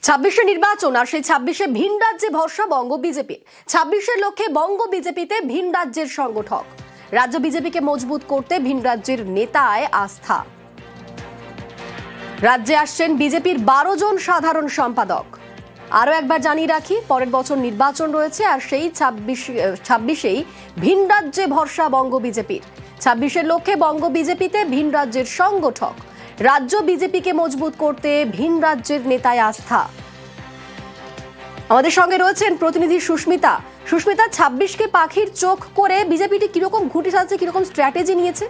26 নির্বাচন আর সেই 26 ভিন রাজ্যে ভরসা বঙ্গ বিজেপি। 26 লক্ষ্যে বঙ্গ বিজেপিতে ভিন রাজ্যের সংগঠক। রাজ্য বিজেপিকে মজবুত করতে ভিন রাজ্যের নেতায় আস্থা। রাজ্যে আসছেন বিজেপির 12 জন সাধারণ সম্পাদক। আরো একবার জানিয়ে রাখি, পরের বছর নির্বাচন রয়েছে আর সেই 26 ভিন রাজ্যে ভরসা বঙ্গ বিজেপির। 26 লক্ষ্যে বঙ্গ বিজেপিতে ভিন রাজ্যের সংগঠক। রাজ্য বিজেপিকে মজবুত করতে ভিন রাজ্যের নেতায় আস্থা। আমাদের সঙ্গে রয়েছেন প্রতিনিধি সুস্মিতা। সুস্মিতা, 26কে পাখির চোখ করে বিজেপিটি কিরকম ঘুঁটি সাজছে, কিরকম স্ট্র্যাটেজি নিয়েছে?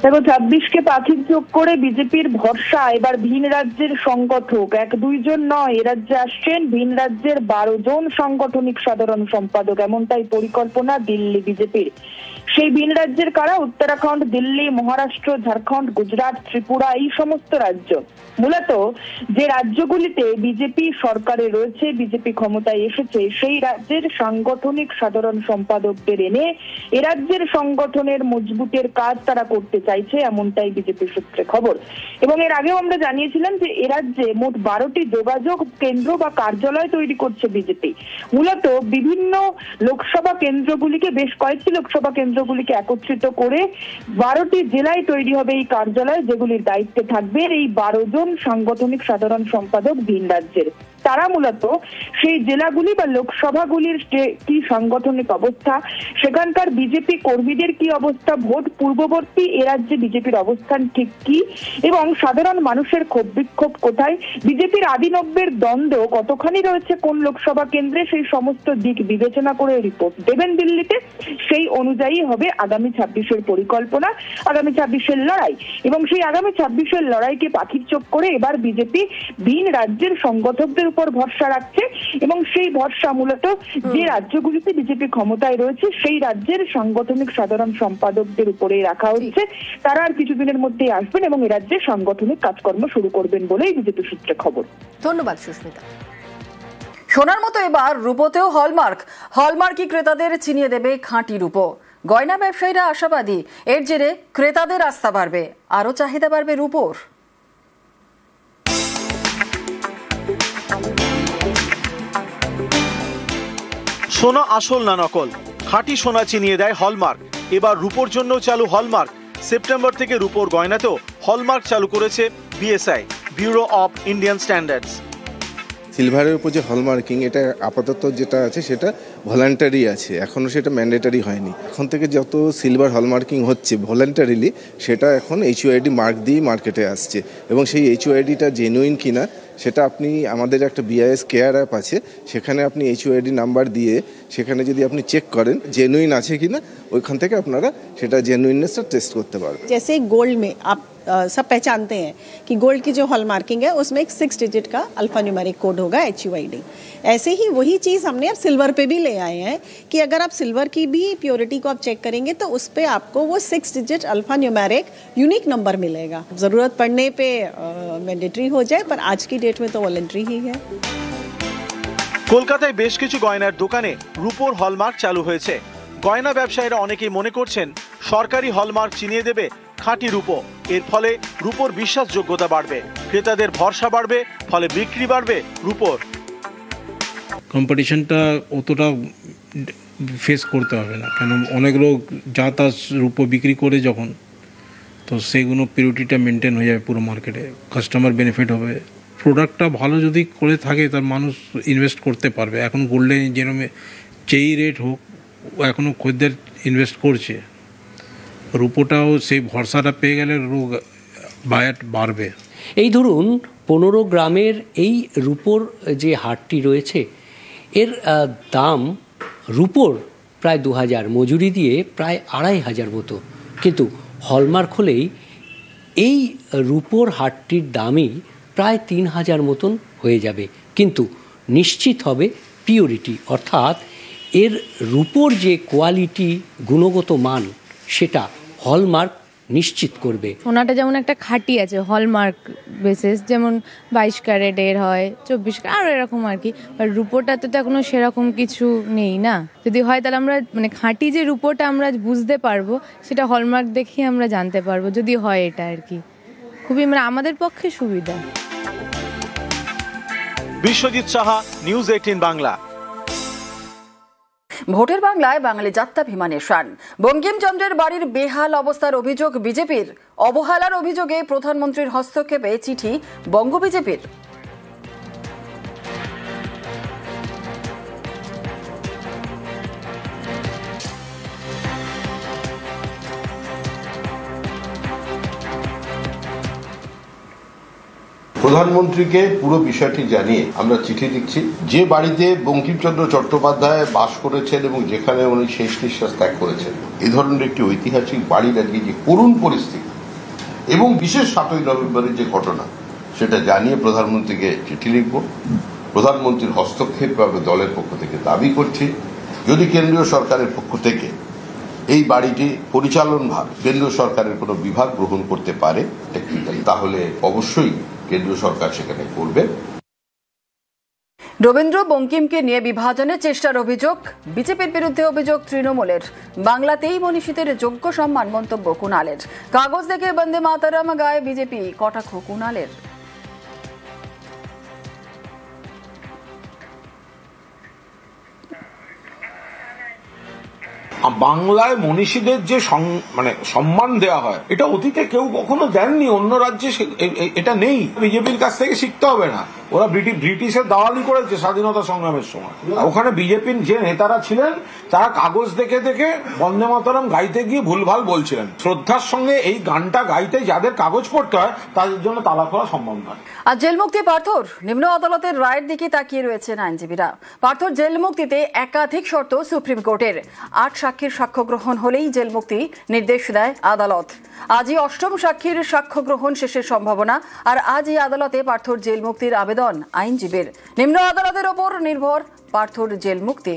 দেখো, 26কে পাখির চোখ করে বিজেপির ভরসা এবার ভিন রাজ্যের সংগঠক। 1-2 জন নয়, এ রাজ্যে আসছেন ভিন রাজ্যের 12 জন সাংগঠনিক সাধারণ সম্পাদক। এমনটাই পরিকল্পনা দিল্লি বিজেপির। সেই ভিন রাজ্যের কারা? উত্তরাখণ্ড, দিল্লি, মহারাষ্ট্র, ঝাড়খণ্ড, গুজরাট, ত্রিপুরা, এই সমস্ত রাজ্য। মূলত যে রাজ্যগুলিতে বিজেপি সরকারে রয়েছে, বিজেপি ক্ষমতায় এসেছে, সেই রাজ্যের সাংগঠনিক সাধারণ সম্পাদকদের এনে এ রাজ্যের সংগঠনের মজবুতের কাজ তারা করতে চাইছে, এমনটাই বিজেপি সূত্রে খবর। এবং এর আগেও আমরা জানিয়েছিলাম যে এ রাজ্যে মোট 12টি যোগাযোগ কেন্দ্র বা কার্যালয় তৈরি করছে বিজেপি। মূলত বিভিন্ন লোকসভা কেন্দ্রগুলিকে, বেশ কয়েকটি লোকসভা কেন্দ্রগুলিকে একত্রিত করে 12টি জেলায় তৈরি হবে এই কার্যালয়, যেগুলির দায়িত্বে থাকবে এই 12 জন সাংগঠনিক সাধারণ সম্পাদক ভিন রাজ্যের। তারা মূলত সেই জেলাগুলি বা লোকসভাগুলির কি সাংগঠনিক অবস্থা, সেখানকার বিজেপি কর্মীদের কি অবস্থা, ভোট পূর্ববর্তী এ রাজ্যে বিজেপির অবস্থান ঠিক কি, এবং সাধারণ মানুষের ক্ষোভ বিক্ষোভ কোথায়, বিজেপির আদিনব্যের দ্বন্দ্ব কতখানি রয়েছে কোন লোকসভা কেন্দ্রে, সেই সমস্ত দিক বিবেচনা করে রিপোর্ট দেবেন দিল্লিতে। সেই অনুযায়ী হবে আগামী 26-এর পরিকল্পনা, আগামী 26-এর লড়াই। এবং সেই আগামী 26-এর লড়াইকে পাখির চোখ করে এবার বিজেপি ভিন রাজ্যের সংগঠকদের উপর ভরসা রাখছে। এবং সেই ভরসা মূলত যে রাজ্যগুলিতে বিজেপি ক্ষমতায় রয়েছে সেই রাজ্যের সাংগঠনিক সাধারণ সম্পাদকদের উপরে রাখা হচ্ছে। তারা আর কিছুদিনের মধ্যেই আসবেন এবং এ রাজ্যে সাংগঠনিক কাজকর্ম শুরু করবেন বলেই বিজেপি সূত্রে খবর। ধন্যবাদ সুস্মিতা। সোনার মতো এবার রূপোতেও হলমার্কই ক্রেতাদের চিনিয়ে দেবে খাঁটি রূপো। গয়না ব্যবসায়ীরা আশাবাদী, এর জেরে ক্রেতাদের আস্থা বাড়বে, আরো চাহিদা বাড়বে রূপোর। সোনা আসল না নকল, খাঁটি সোনা চিনিয়ে দেয় হলমার্ক। এবার রূপোর জন্য চালু হলমার্ক। সেপ্টেম্বর থেকে রূপোর গয়নাতেও হলমার্ক চালু করেছে BSI, bureau of Indian standards. সিলভারের উপর যে হলমার্কিং, এটা আপাতত যেটা আছে সেটা ভলান্টারি আছে, এখনও সেটা ম্যান্ডেটারি হয়নি। এখন থেকে যত সিলভার হলমার্কিং হচ্ছে ভলান্টারিলি, সেটা এখন HUID মার্ক দিয়ে মার্কেটে আসছে। এবং সেই HUIDটা জেনুইন কিনা সেটা আপনি, আমাদের একটা BIS কেয়ার অ্যাপ আছে, সেখানে আপনি HUID নাম্বার দিয়ে সেখানে যদি আপনি চেক করেন জেনুইন আছে কিনা, ওইখান থেকে আপনারা সেটা জেনুইননেসটা টেস্ট করতে পারবেন। जैसे गोल्ड में आप सब पहचानते हैं कि गोल्ड की जो हॉलमार्किंग है उसमें एक 6 डिजिट का अल्फान्यूमेरिक कोड होगा HUID। ऐसे ही वही चीज़ हमने अब सिल्वर पे भी ले आए हैं कि अगर आप सिल्वर की भी प्योरिटी को आप चेक करेंगे तो उस पर आपको वो 6 डिजिट अल्फान्यूमेरिक यूनिक नंबर मिलेगा। ज़रूरत पड़ने पे मैंडेटरी हो जाए, पर आज की डेट में तो वॉलंटरी ही है। কলকাতায় বেশ কিছু গয়নার দোকানে রূপোর হলমার্ক চালু হয়েছে। গয়না ব্যবসায়ীরা অনেকেই মনে করছেন সরকারি হলমার্ক চিনিয়ে দেবে খাঁটি রূপো। এর ফলে রূপোর বিশ্বাসযোগ্যতা বাড়বে, ক্রেতাদের ভরসা বাড়বে, ফলে বিক্রি বাড়বে রূপোর। কম্পিটিশনটা অতটা ফেস করতে হবে না, কেন অনেক লোক যা তা রূপো বিক্রি করে যখন, তো সেগুলো পিউরিটিটা মেনটেন হয়ে যাবে পুরো মার্কেটে, কাস্টমার বেনিফিট হবে। প্রোডাক্টটা ভালো যদি করে থাকে তার মানুষ ইনভেস্ট করতে পারবে। এখন গোল্ডে যেরকম যেই রেট হোক, এখনও খদ্দের ইনভেস্ট করছে, রূপোটাও সেই ভরসাটা পেয়ে গেলে বায়ার বাড়বে। এই ধরুন 15 গ্রামের এই রূপোর যে হাটটি রয়েছে, এর দাম রূপোর প্রায় 2000, মজুরি দিয়ে প্রায় 2500 মতো। কিন্তু হলমার্ক হলেই এই রূপোর হাটটির দামই প্রায় 3000 মতন হয়ে যাবে, কিন্তু নিশ্চিত হবে পিওরিটি, অর্থাৎ এর রূপোর যে কোয়ালিটি, গুণগত মান, সেটা হলমার্ক নিশ্চিত করবে। সোনাটা যেমন একটা খাঁটি আছে হলমার্ক বেসিস, যেমন 22 ক্যারেটের হয়, 24 ক্যারেট, আর এরকম আর কি। আর রূপোটাতে তো এখনো সেরকম কিছু নেই না। যদি হয় তাহলে আমরা মানে খাঁটি যে রূপোটা আমরা বুঝতে পারবো, সেটা হলমার্ক দেখেই আমরা জানতে পারবো, যদি হয় এটা আর কি। খুবই মানে আমাদের পক্ষে সুবিধা। বিশ্বজিৎ সাহা, নিউজ 18 বাংলা। ভোটের বাংলায় বাঙালি যাত্রাভিমানের শান। বঙ্কিমচন্দ্রের বাড়ির বেহাল অবস্থার অভিযোগ বিজেপির। অবহেলার অভিযোগে প্রধানমন্ত্রীর হস্তক্ষেপে চিঠি বঙ্গ বিজেপির। প্রধানমন্ত্রীকে পুরো বিষয়টি জানিয়ে আমরা চিঠি লিখছি। যে বাড়িতে বঙ্কিমচন্দ্র চট্টোপাধ্যায় বাস করেছেন এবং যেখানে উনি শেষ নিঃশ্বাস ত্যাগ করেছেন, এ ধরনের একটি ঐতিহাসিক বাড়ির আজকে যে করুণ পরিস্থিতি এবং বিশেষ 7ই নভেম্বরের যে ঘটনা, সেটা জানিয়ে প্রধানমন্ত্রীকে চিঠি লিখব। প্রধানমন্ত্রীর হস্তক্ষেপ পাবে দলের পক্ষ থেকে দাবি করছি। যদি কেন্দ্রীয় সরকারের পক্ষ থেকে এই বাড়িটি পরিচালনভাবে কেন্দ্রীয় সরকারের কোনো বিভাগ গ্রহণ করতে পারে তাহলে অবশ্যই কেন্দ্রীয় সরকার সেখানে করবে। রবীন্দ্র বঙ্কিমকে নিয়ে বিভাজনের চেষ্টার অভিযোগ বিজেপির বিরুদ্ধে অভিযোগ তৃণমূলের। বাংলাতেই মনীষীদের যোগ্য সম্মান মন্তব্য কুণালের। কাগজ দেখে বন্দে মাতরম গায়ে বিজেপি, কটাক্ষ কুণালের। বাংলায় মনীষীদের যে সম্মান দেওয়া হয়, এটা অতীতে কেউ কখনো দেননি। অন্য রাজ্যে এটা নেই। বিজেপির কাছ থেকে শিখতে হবে না। ওরা ব্রিটিশের দালালি করেছে স্বাধীনতা সংগ্রামের সময়। ওখানে বিজেপির যে নেতারা ছিলেন তারা কাগজ দেখে দেখে বন্দে মাতরম গাইতে গিয়ে ভুলভাল বলছিলেন। শ্রদ্ধার সঙ্গে এই গানটা গাইতে যাদের কাগজ পড়তে হয় তাদের জন্য তালা খোলা সম্ভব নয়। আর জেল মুক্তি পার্থর। নিম্ন আদালতের রায়ের দিকে তাকিয়ে রয়েছেন আইনজীবীরা। পার্থর জেল মুক্তিতে একাধিক শর্ত সুপ্রিম কোর্টের। 8 সাক্ষীর সাক্ষ্য গ্রহণ হলেই জেল মুক্তি নির্দেশ দেয় আদালত। আজই 8ম সাক্ষীর সাক্ষ্য গ্রহণ শেষের সম্ভাবনা। আর আজই আদালতে পার্থর জেল মুক্তির আবেদন আইনজীবীর। নিম্ন আদালতের ওপর নির্ভর পার্থর জেল মুক্তি।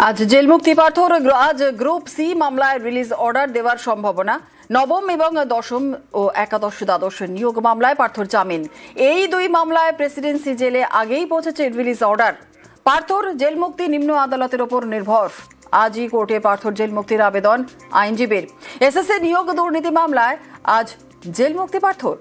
আজ জেল মুক্তি পার্থর। আজ গ্রুপ সি মামলায় রিলিজ অর্ডার দেওয়ার সম্ভাবনা। নবম এবং 10ম ও একাদশ দ্বাদশ নিয়োগ মামলায় পার্থর জামিন। এই 2 মামলায় প্রেসিডেন্সি জেলে আগেই পৌঁছেছে রিলিজ অর্ডার। পার্থর জেল মুক্তি নিম্ন আদালতের ওপর নির্ভর। আজই কোর্টে পার্থর জেল মুক্তির আবেদন আইনজীবীর। এসএসসি নিয়োগ দুর্নীতি মামলায় আজ জেল মুক্তি পার্থর।